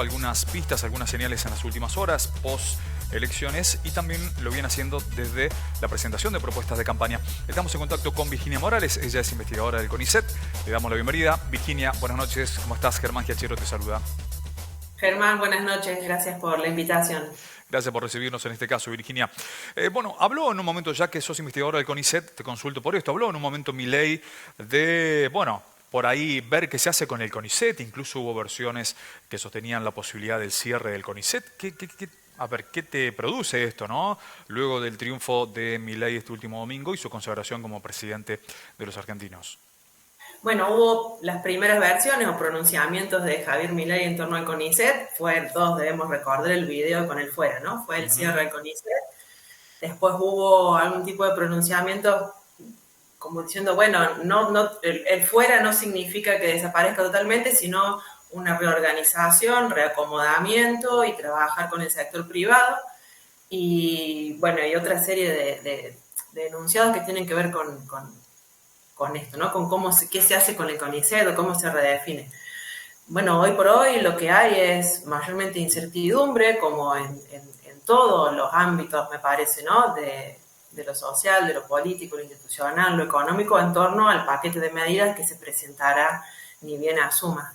algunas pistas, algunas señales en las últimas horas, post elecciones, y también lo viene haciendo desde la presentación de propuestas de campaña. Estamos en contacto con Virginia Morales, ella es investigadora del CONICET. Le damos la bienvenida. Virginia, buenas noches, ¿cómo estás? Germán Giachero te saluda. Germán, buenas noches, gracias por la invitación. Gracias por recibirnos en este caso, Virginia. Bueno, habló en un momento, ya que sos investigadora del CONICET, te consulto por esto, habló en un momento Milei de, bueno, por ahí ver qué se hace con el CONICET, incluso hubo versiones que sostenían la posibilidad del cierre del CONICET. A ver, ¿qué te produce esto, no? Luego del triunfo de Milei este último domingo y su consagración como presidente de los argentinos. Bueno, hubo las primeras versiones o pronunciamientos de Javier Milei en torno al CONICET, todos debemos recordar el video con él fuera, ¿no? Fue el cierre del CONICET. Después hubo algún tipo de pronunciamiento como diciendo, bueno, el fuera no significa que desaparezca totalmente, sino una reorganización, reacomodamiento y trabajar con el sector privado. Y bueno, hay otra serie de enunciados que tienen que ver con esto, ¿no? Con qué se hace con el CONICET o cómo se redefine. Bueno, hoy por hoy lo que hay es mayormente incertidumbre, como en todos los ámbitos, me parece, ¿no? De lo social, de lo político, lo institucional, lo económico, en torno al paquete de medidas que se presentará ni bien asuma.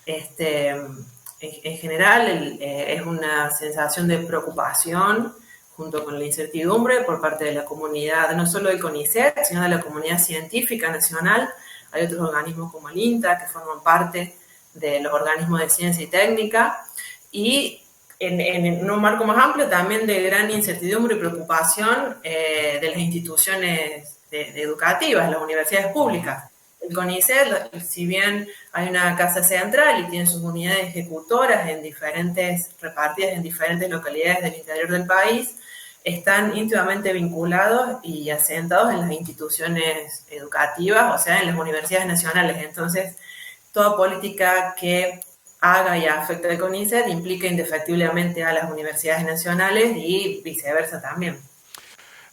En general es una sensación de preocupación junto con la incertidumbre por parte de la comunidad, no solo del CONICET, sino de la comunidad científica nacional. Hay otros organismos como el INTA que forman parte de los organismos de ciencia y técnica, y en un marco más amplio también de gran incertidumbre y preocupación de las instituciones educativas, las universidades públicas. El CONICET, si bien hay una casa central y tiene sus unidades ejecutoras repartidas en diferentes localidades del interior del país, están íntimamente vinculados y asentados en las instituciones educativas, o sea, en las universidades nacionales. Entonces, toda política que haga y afecte al CONICET implica indefectiblemente a las universidades nacionales y viceversa también.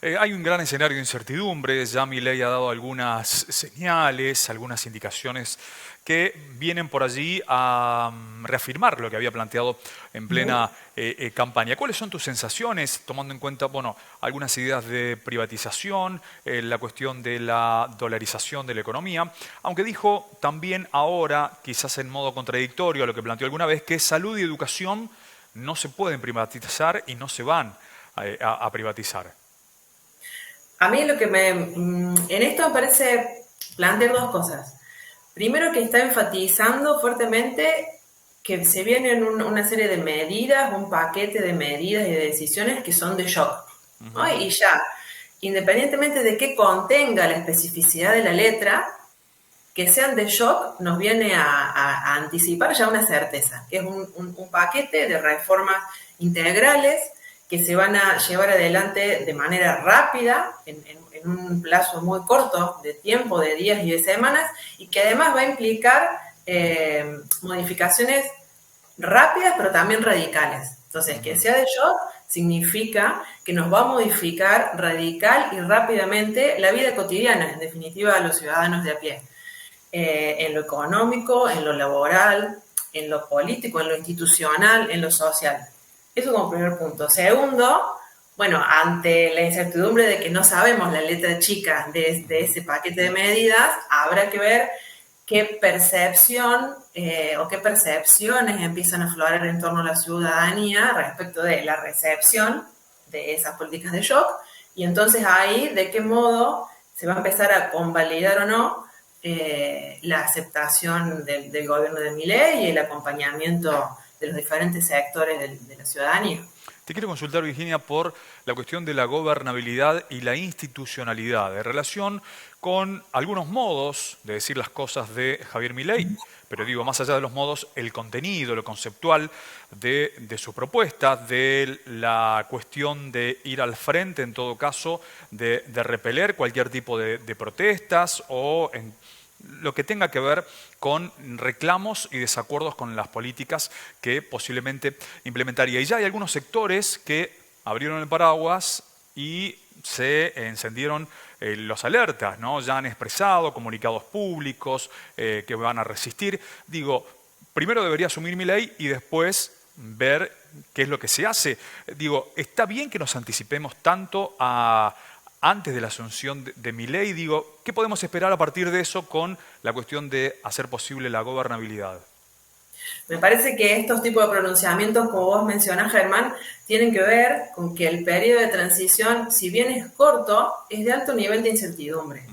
Hay un gran escenario de incertidumbre, ya Milei ha dado algunas señales, algunas indicaciones que vienen por allí a reafirmar lo que había planteado en plena campaña. ¿Cuáles son tus sensaciones, tomando en cuenta, bueno, algunas ideas de privatización, la cuestión de la dolarización de la economía? Aunque dijo también ahora, quizás en modo contradictorio a lo que planteó alguna vez, que salud y educación no se pueden privatizar y no se van a privatizar. A mí en esto me parece plantear dos cosas. Primero, que está enfatizando fuertemente que se vienen una serie de medidas, un paquete de medidas y de decisiones que son de shock, ¿no? Y ya, independientemente de qué contenga la especificidad de la letra, que sean de shock nos viene a anticipar ya una certeza, que es un paquete de reformas integrales que se van a llevar adelante de manera rápida, en un plazo muy corto de tiempo, de días y de semanas, y que además va a implicar modificaciones rápidas pero también radicales. Entonces, que sea de shock significa que nos va a modificar radical y rápidamente la vida cotidiana, en definitiva a los ciudadanos de a pie. En lo económico, en lo laboral, en lo político, en lo institucional, en lo social. Eso como primer punto. Segundo, bueno, ante la incertidumbre de que no sabemos la letra chica de ese paquete de medidas, habrá que ver qué percepción o qué percepciones empiezan a aflorar en torno a la ciudadanía respecto de la recepción de esas políticas de shock, y entonces ahí de qué modo se va a empezar a convalidar o no la aceptación del gobierno de Milei y el acompañamiento de los diferentes sectores de la ciudadanía. Te quiero consultar, Virginia, por la cuestión de la gobernabilidad y la institucionalidad en relación con algunos modos de decir las cosas de Javier Milei, pero digo, más allá de los modos, el contenido, lo conceptual de sus propuestas, de la cuestión de ir al frente, en todo caso, de repeler cualquier tipo de protestas o lo que tenga que ver con reclamos y desacuerdos con las políticas que posiblemente implementaría. Y ya hay algunos sectores que abrieron el paraguas y se encendieron los alertas, ¿no? Ya han expresado comunicados públicos que van a resistir. Digo, primero debería asumir Milei y después ver qué es lo que se hace. Digo, está bien que nos anticipemos tanto a antes de la asunción de Milei. Digo, ¿qué podemos esperar a partir de eso con la cuestión de hacer posible la gobernabilidad? Me parece que estos tipos de pronunciamientos, como vos mencionás, Germán, tienen que ver con que el periodo de transición, si bien es corto, es de alto nivel de incertidumbre.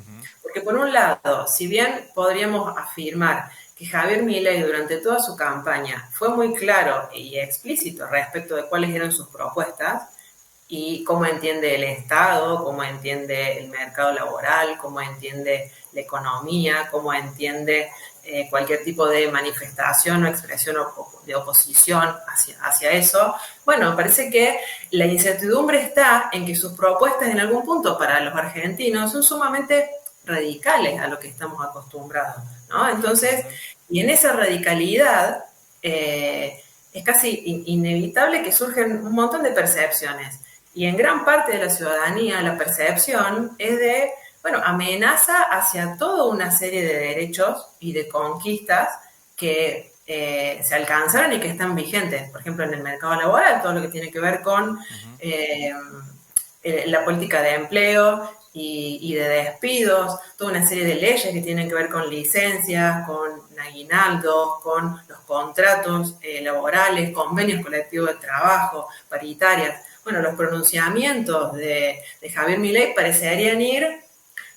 Porque por un lado, si bien podríamos afirmar que Javier Milei durante toda su campaña fue muy claro y explícito respecto de cuáles eran sus propuestas y cómo entiende el Estado, cómo entiende el mercado laboral, cómo entiende la economía, cómo entiende cualquier tipo de manifestación o expresión de oposición hacia eso. Bueno, me parece que la incertidumbre está en que sus propuestas en algún punto para los argentinos son sumamente radicales a lo que estamos acostumbrados, ¿no? Entonces, y en esa radicalidad es casi inevitable que surgen un montón de percepciones. Y en gran parte de la ciudadanía la percepción es de, bueno, amenaza hacia toda una serie de derechos y de conquistas que se alcanzaron y que están vigentes. Por ejemplo, en el mercado laboral, todo lo que tiene que ver con la política de empleo y de despidos, toda una serie de leyes que tienen que ver con licencias, con aguinaldos, con los contratos laborales, convenios colectivos de trabajo, paritarias. Bueno, los pronunciamientos de Javier Milei parecerían ir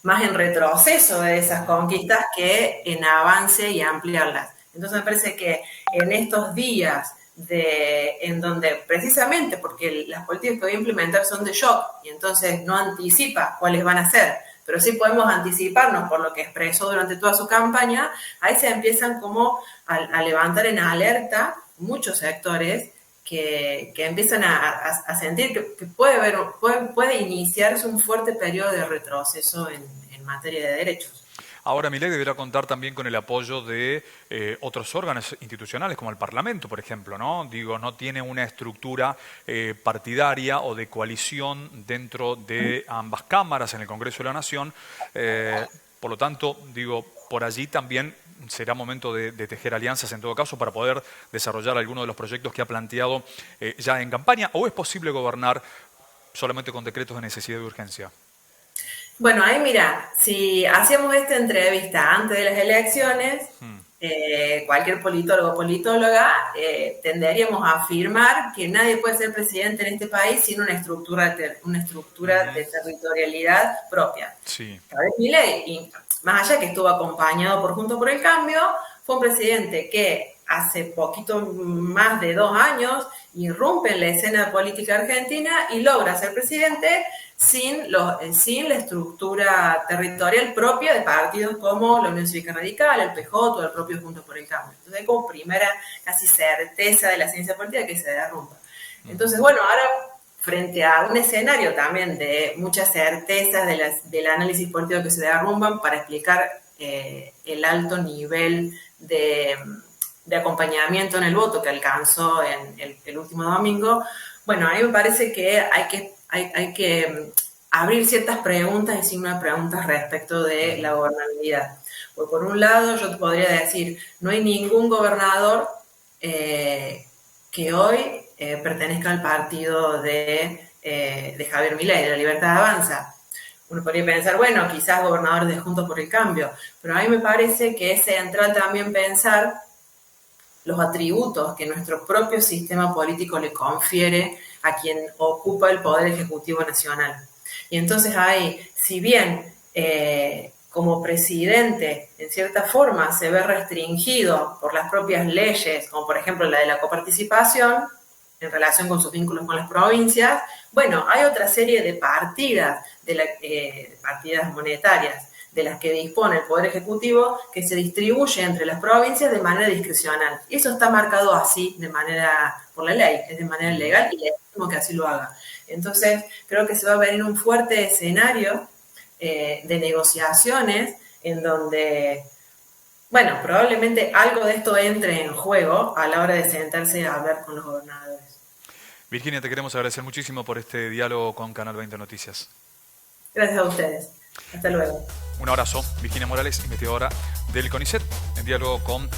más en retroceso de esas conquistas que en avance y ampliarlas. Entonces me parece que en estos días en donde precisamente porque las políticas que voy a implementar son de shock y entonces no anticipa cuáles van a ser, pero sí podemos anticiparnos por lo que expresó durante toda su campaña, ahí se empiezan como a levantar en alerta muchos sectores que empiezan a sentir que puede iniciarse un fuerte periodo de retroceso en materia de derechos. Ahora, Milei deberá contar también con el apoyo de otros órganos institucionales, como el Parlamento, por ejemplo, ¿no? Digo, no tiene una estructura partidaria o de coalición dentro de ambas cámaras en el Congreso de la Nación. Por lo tanto, digo, por allí también será momento de tejer alianzas en todo caso para poder desarrollar algunos de los proyectos que ha planteado ya en campaña. ¿O es posible gobernar solamente con decretos de necesidad y urgencia? Bueno, ahí mira, si hacíamos esta entrevista antes de las elecciones, cualquier politólogo o politóloga tenderíamos a afirmar que nadie puede ser presidente en este país sin una estructura de territorialidad propia. Sí. Javier Milei, más allá que estuvo acompañado por Juntos por el Cambio, fue un presidente que hace poquito más de 2 años irrumpe en la escena política argentina y logra ser presidente sin la estructura territorial propia de partidos como la Unión Cívica Radical, el PJ o el propio Juntos por el Cambio. Entonces hay como primera casi certeza de la ciencia política que se derrumba. Entonces, bueno, ahora frente a un escenario también de muchas certezas del análisis político que se derrumban para explicar el alto nivel de acompañamiento en el voto que alcanzó en el último domingo, bueno, a mí me parece que hay que abrir ciertas preguntas y signos de preguntas respecto de la gobernabilidad. Pues por un lado, yo te podría decir, no hay ningún gobernador que hoy pertenezca al partido de Javier Milei, de La Libertad Avanza. Uno podría pensar, bueno, quizás gobernadores de Juntos por el Cambio, pero a mí me parece que es central también pensar los atributos que nuestro propio sistema político le confiere a quien ocupa el Poder Ejecutivo Nacional. Y entonces ahí, si bien como presidente, en cierta forma, se ve restringido por las propias leyes, como por ejemplo la de la coparticipación, en relación con sus vínculos con las provincias, bueno, hay otra serie de partidas, partidas monetarias, de las que dispone el Poder Ejecutivo, que se distribuye entre las provincias de manera discrecional. Y eso está marcado así, por la ley, es de manera legal y legítimo que así lo haga. Entonces, creo que se va a venir un fuerte escenario de negociaciones en donde, bueno, probablemente algo de esto entre en juego a la hora de sentarse a hablar con los gobernadores. Virginia, te queremos agradecer muchísimo por este diálogo con Canal 20 Noticias. Gracias a ustedes. Hasta luego. Un abrazo. Virginia Morales, investigadora del CONICET, en diálogo con